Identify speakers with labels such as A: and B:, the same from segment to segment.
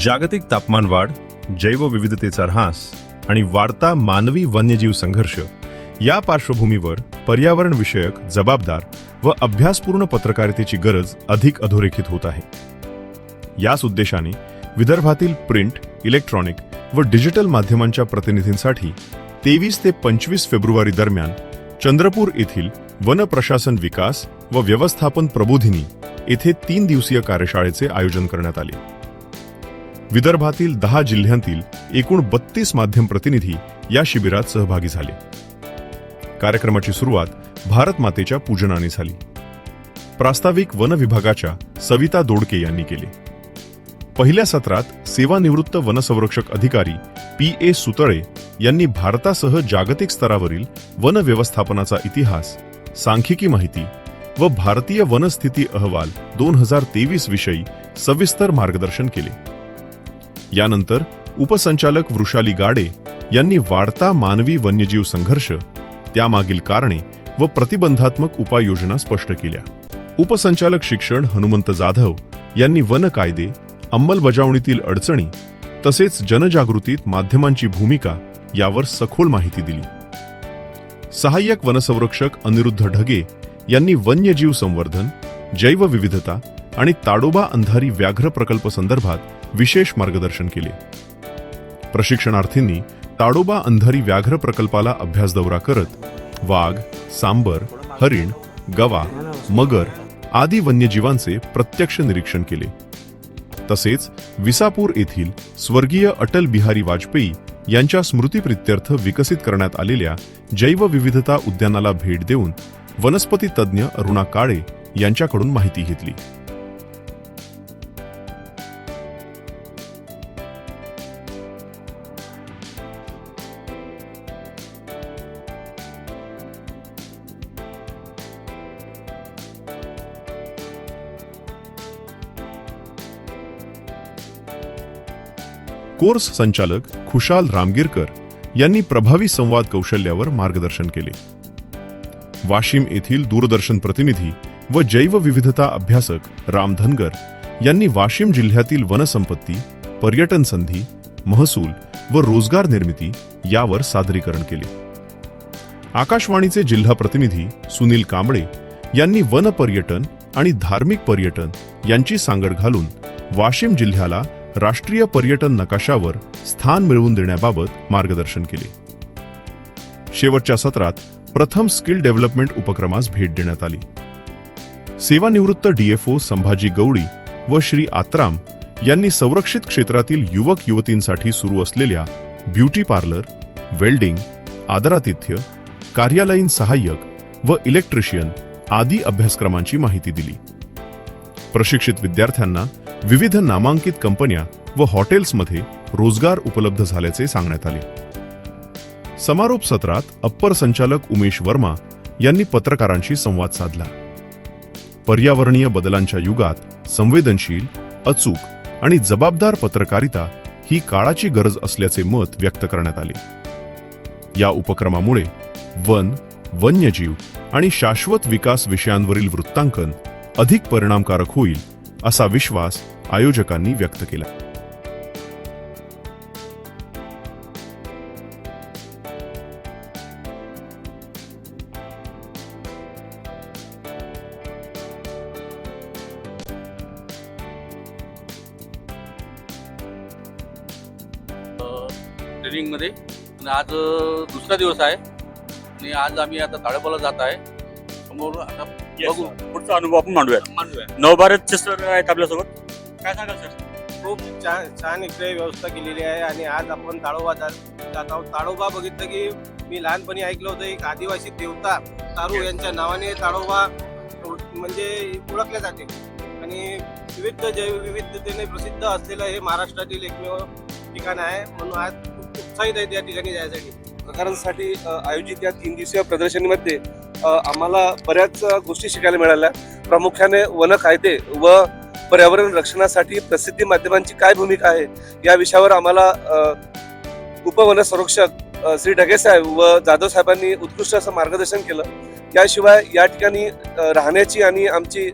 A: जागतिक तापमान वाढ, जैवविविधतेचा ऱ्हास आणि वाढता मानवी वन्यजीव संघर्ष या पार्श्वभूमीवर पर्यावरण विषयक जबाबदार व अभ्यासपूर्ण पत्रकारितेची गरज अधिक अधोरेखित होत आहे. याच उद्देशाने विदर्भातील प्रिंट, इलेक्ट्रॉनिक व डिजिटल माध्यमांच्या प्रतिनिधींसाठी 23 ते 25 फेब्रुवारी दरम्यान चंद्रपूर येथील वन प्रशासन विकास व व्यवस्थापन प्रबोधिनी येथे 3 दिवसीय कार्यशाळेचे आयोजन करण्यात आले. विदर्भातील 10 जिल्ह्यांतील एकूण 32 माध्यम प्रतिनिधी या शिबिरात सहभागी झाले. कार्यक्रमाची सुरुवात भारत मातेच्या पूजनाने झाली. प्रास्ताविक वन विभागाच्या सविता दोडके यांनी केले. पहिल्या सत्रात सेवानिवृत्त वनसंरक्षक अधिकारी P.A. सुतळे यांनी भारतासह जागतिक स्तरावरील वन व्यवस्थापनाचा इतिहास, सांख्यिकी माहिती व भारतीय वनस्थिती अहवाल 2023 विषयी सविस्तर मार्गदर्शन केले. यानंतर उपसंचालक वृषाली गाडे यांनी वाढता मानवी वन्यजीव संघर्ष, त्यामागील कारणे व प्रतिबंधात्मक उपाययोजना स्पष्ट केल्या. उपसंचालक शिक्षण हनुमंत जाधव यांनी वन कायदे, अंमलबजावणीतील अडचणी तसेच जनजागृतीत माध्यमांची भूमिका यावर सखोल माहिती दिली. सहाय्यक वनसंरक्षक अनिरुद्ध ढगे यांनी वन्यजीव संवर्धन, जैवविविधता आणि ताडोबा अंधारी व्याघ्र प्रकल्प संदर्भात विशेष मार्गदर्शन केले. प्रशिक्षणार्थींनी ताडोबा अंधारी व्याघ्र प्रकल्पाला अभ्यास दौरा करत वाघ, सांबर, हरिण, गवा, मगर आदी वन्यजीवांचे प्रत्यक्ष निरीक्षण केले. तसेच विसापूर येथील स्वर्गीय अटल बिहारी वाजपेयी यांच्या स्मृतिप्रित्यर्थ विकसित करण्यात आलेल्या जैवविविधता उद्यानाला भेट देऊन वनस्पती तज्ज्ञ अरुणा काळे यांच्याकडून माहिती घेतली. कोर्स संचालक खुशाल रामगिरकर यांनी प्रभावी संवाद कौशल्यावर मार्गदर्शन केले. वाशिम येथील दूरदर्शन प्रतिनिधी व जैवविविधता अभ्यासक राम धनगर यांनी वाशिम जिल्ह्यातील वनसंपत्ती, पर्यटन संधी, महसूल व रोजगार निर्मिती यावर सादरीकरण केले. आकाशवाणीचे जिल्हा प्रतिनिधी सुनील कांबळे यांनी वन पर्यटन आणि धार्मिक पर्यटन यांची सांगड घालून वाशिम जिल्ह्याला राष्ट्रीय पर्यटन नकाशावर स्थान मिळवून देण्याबाबत मार्गदर्शन केले. शेवटच्या सत्रात प्रथम स्किल डेव्हलपमेंट उपक्रमास भेट देण्यात आली. सेवानिवृत्त DFO संभाजी गवळी व श्री आत्राम यांनी संरक्षित क्षेत्रातील युवक युवतींसाठी सुरू असलेल्या ब्युटी पार्लर, वेल्डिंग, आदरातिथ्य, कार्यालयीन सहाय्यक व इलेक्ट्रिशियन आदी अभ्यासक्रमांची माहिती दिली. प्रशिक्षित विद्यार्थ्यांना विविध नामांकित कंपन्या व हॉटेल्समध्ये रोजगार उपलब्ध झाल्याचे सांगण्यात आले. समारोप सत्रात अप्पर संचालक उमेश वर्मा यांनी पत्रकारांशी संवाद साधला. पर्यावरणीय बदलांच्या युगात संवेदनशील, अचूक आणि जबाबदार पत्रकारिता ही काळाची गरज असल्याचे मत व्यक्त करण्यात आले. या उपक्रमामुळे वन, वन्यजीव आणि शाश्वत विकास विषयांवरील वृत्तांकन अधिक परिणामकारक होईल असा विश्वास आयोजकांनी व्यक्त केला.
B: ट्रेनिंगमध्ये आणि आज दुसरा दिवस आहे आणि आज आम्ही आता ताडोबाला जात आहे. समोर आता बघू
C: पुढचा अनुभव आपण मांडूया. नवभारतचे सर आहेत आपल्यासोबत, काय सांगाल सर?
D: खूप छान इकडे व्यवस्था केलेली आहे आणि आज आपण ताडोबा जात आहोत. ताडोबा बघितलं की मी लहानपणी ऐकलं होतं, एक आदिवासी देवता तारू यांच्या नावाने ताडोबा म्हणजे ओळखले जाते आणि विविध जैवविविधतेने प्रसिद्ध असलेलं हे महाराष्ट्रातील एकमेव ठिकाण आहे. म्हणून आज खूप उत्साहित आहे त्या ठिकाणी जायसाठी.
E: प्रकारांसाठी आयोजित या 3 दिवसीय प्रदर्शनीमध्ये आम्हाला बऱ्याच गोष्टी शिकायला मिळाल्या. प्रामुख्याने वन कायदे व पर्यावरण रक्षणासाठी प्रसिद्धी माध्यमांची काय भूमिका आहे या विषयावर आम्हाला उपवनसंरक्षक श्री ढगे साहेब व जाधव साहेबांनी उत्कृष्ट असं मार्गदर्शन केलं. याशिवाय या ठिकाणी राहण्याची आणि आमची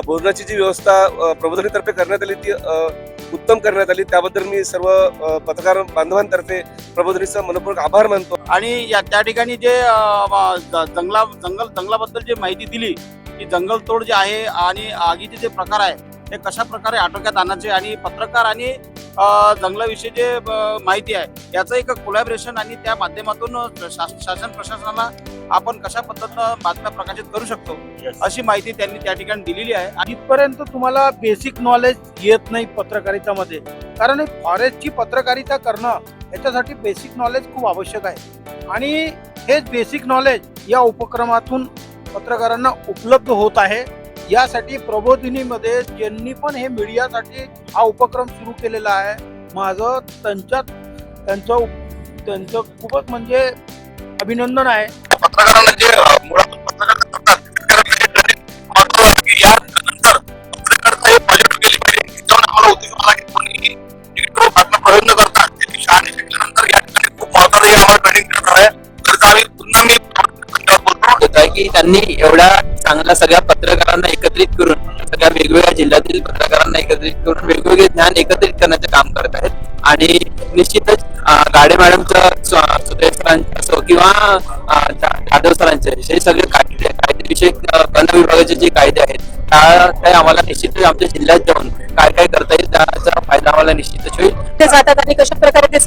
E: भोजनाची जी व्यवस्था प्रबोधनीतर्फे करण्यात आली ती उत्तम करण्यात आली. त्याबद्दल मी सर्व पत्रकार बांधवांतर्फे प्रबोधिनीचा मनपूर्वक आभार मानतो.
F: आणि त्या ठिकाणी जे जंगलाबद्दल जे माहिती दिली की जंगलतोड जे आहे आणि आगीचे जे प्रकार आहे ते कशा प्रकारे आटोक्यात आणायचे आणि पत्रकार आणि जंगलाविषयी जे माहिती आहे याचं एक कोलॅबरेशन आणि त्या माध्यमातून शासन प्रशासनाला आपण कशा पद्धतीनं बातम्या प्रकाशित करू शकतो अशी माहिती त्यांनी त्या ठिकाणी दिलेली आहे. आणि
G: इथपर्यंत तुम्हाला बेसिक नॉलेज येत नाही पत्रकारितामध्ये, कारण फॉरेस्टची पत्रकारिता करणं याच्यासाठी बेसिक नॉलेज खूप आवश्यक आहे आणि हेच बेसिक नॉलेज या उपक्रमातून पत्रकारांना उपलब्ध होत आहे. यासाठी प्रबोधिनीमध्ये ज्यांनी पण हे मीडियासाठी हा उपक्रम सुरू केलेला आहे, माझं त्यांचं खूपच म्हणजे अभिनंदन आहे.
H: पत्रकारांना जे मुळात पत्रकार करतात यानंतर पत्रकारिता हे पॉझिटिव्ह केली पाहिजे. त्याच्यावर आम्हाला उद्देश आला की कोणी निगेटिव्ह बातम्या प्रयत्न करतात त्याची शहाणी शिकल्यानंतर या ठिकाणी खूप महत्वाचं आम्हाला ट्रेनिंग करणार आहे. तर आम्ही पुन्हा मी
I: होत आहे की त्यांनी एवढ्या चांगल्या सगळ्या पत्रकारांना एकत्रित करून सगळ्या वेगवेगळ्या जिल्ह्यातील पत्रकारांना एकत्रित करून वेगवेगळे ज्ञान एकत्रित करण्याचे काम करत आहेत. आणि निश्चितच गाडे मॅडमचं सुरेश सरांचं असो किंवा जाधव सरांचे हे सगळे कायदेविषयक वन विभागाचे जे कायदे आहेत ते आम्हाला निश्चितच आमच्या जिल्ह्यात जाऊन काय काय करता येईल त्याचा फायदा आम्हाला निश्चितच होईल.
J: ते जातात आणि कशा प्रकारे ते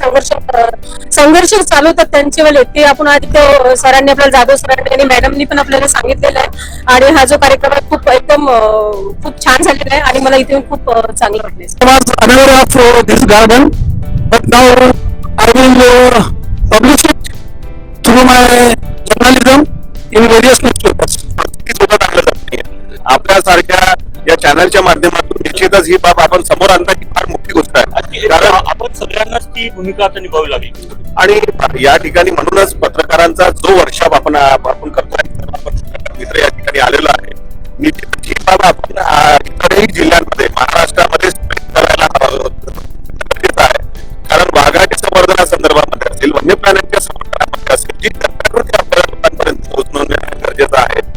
J: संघर्ष चालवतात त्यांचेवाले ते आपण आज इथे सरांनी आपल्याला जाधव सरांनी आणि मॅडमनी पण आपल्याला सांगितलेलं आहे. आणि हा जो कार्यक्रम आहे खूप एकदम खूप छान झालेला आहे आणि मला इथे खूप चांगलं वाटलं.
H: आपल्यासारख्या या चॅनलच्या माध्यमातून निश्चितच ही बाब आपण समोर आणता ही फार मोठी गोष्ट आहे.
C: कारण आपण सगळ्यांनाच ती भूमिका आता निभावी लागली.
H: आणि या ठिकाणी म्हणूनच पत्रकारांचा जो वर्कशॉप आपण करतोय, आपण मित्र या ठिकाणी आलेला आहे. निश्चितच ही बाब आपण इतरही जिल्ह्यांमध्ये महाराष्ट्रामध्ये करायला गरजेचं आहे. कारण वाघाच्या संवर्धनासंदर्भामध्ये असेल, वन्य प्राण्यांच्या संवर्धनामध्ये असेल, जी तंत्रकृती आपल्या लोकांपर्यंत पोहोचणं गरजेचं आहे.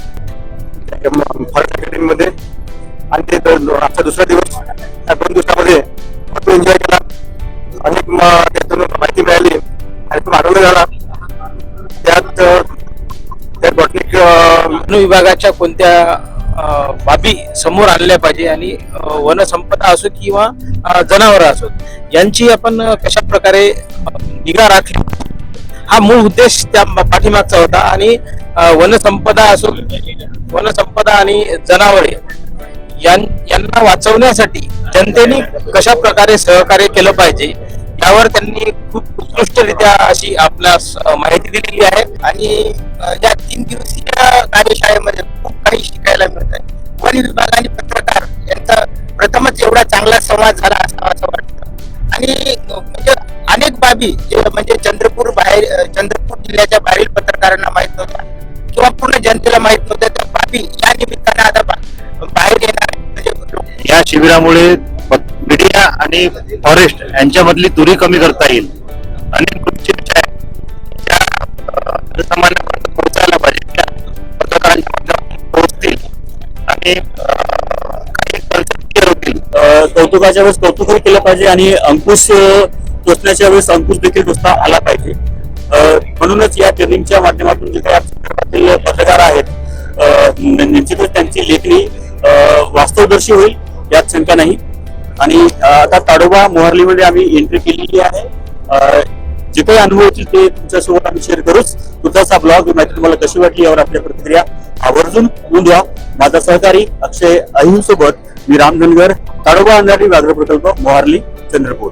H: फॉरेस्ट अकॅडमीमध्ये आणि ते आजचा दुसरा दिवस, त्या 2 दिवसामध्ये खूप एन्जॉय केला. अनेक त्यातून माहिती मिळाली आणि तो आनंद झाला. त्यात बॉटनिक
F: वन विभागाच्या कोणत्या बाबी समोर आणल्या पाहिजे आणि वनसंपदा असो किंवा जनावरं असो यांची आपण कशा प्रकारे निगा राखली हा मूळ उद्देश त्या पाठीमागचा होता. आणि वनसंपदा आणि जनावरे यांना वाचवण्यासाठी जनतेने कशा प्रकारे सहकार्य केलं पाहिजे यावर त्यांनी खूप उत्कृष्टरित्या अशी आपल्यास माहिती दिलेली आहे. आणि या 3 दिवसीय कार्यशाळेमध्ये खूप काही शिकायला मिळत आहे. वन विभाग आणि पत्रकार यांचा प्रथमच एवढा चांगला संवाद झाला असं वाटतं. आणि म्हणजे अनेक बाबी जे म्हणजे चंद्रपूर जिल्ह्याच्या बाहेरील पत्रकारांना माहित नव्हत्या किंवा पूर्ण जनतेला माहित नव्हत्या त्या बाबी या निमित्तानं आता बाहेर येणार. म्हणजे
C: या शिबिरामुळे मीडिया आणि फॉरेस्ट यांच्यामधली दुरी कमी करता येईल. अनेक गोष्टी ज्या सर्वसामान्यांपर्यंत पोहोचायला पाहिजे त्या पत्रकारांच्या माध्यमातून पोहोचतील आणि काही कन्सेप्ट क्लिअर होतील. कौतुकाच्या वेळेस कौतुकही केलं पाहिजे आणि अंकुश टोचण्याच्या वेळेस अंकुश देखील टोचता आला पाहिजे. म्हणूनच या ट्रेनिंगच्या माध्यमातून जे काही पत्रकार आहेत निश्चितच त्यांची लेखणी वास्तवदर्शी होईल यात शंका नाही. आणि आता ताडोबा मोहर्लीमध्ये आम्ही एंट्री केलेली आहे. जे काही अनुभव येतील ते तुमच्यासोबत आम्ही शेअर करूच. तुमचा ब्लॉग माहिती तुम्हाला कशी वाटली यावर आपल्या प्रतिक्रिया आवर्जून नोंदवा. माझा सहकारी अक्षय अहिंसोबत मी राम धनगर, ताडोबा अंधारी व्याघ्र प्रकल्प, मोहार्ली, चंद्रपूर.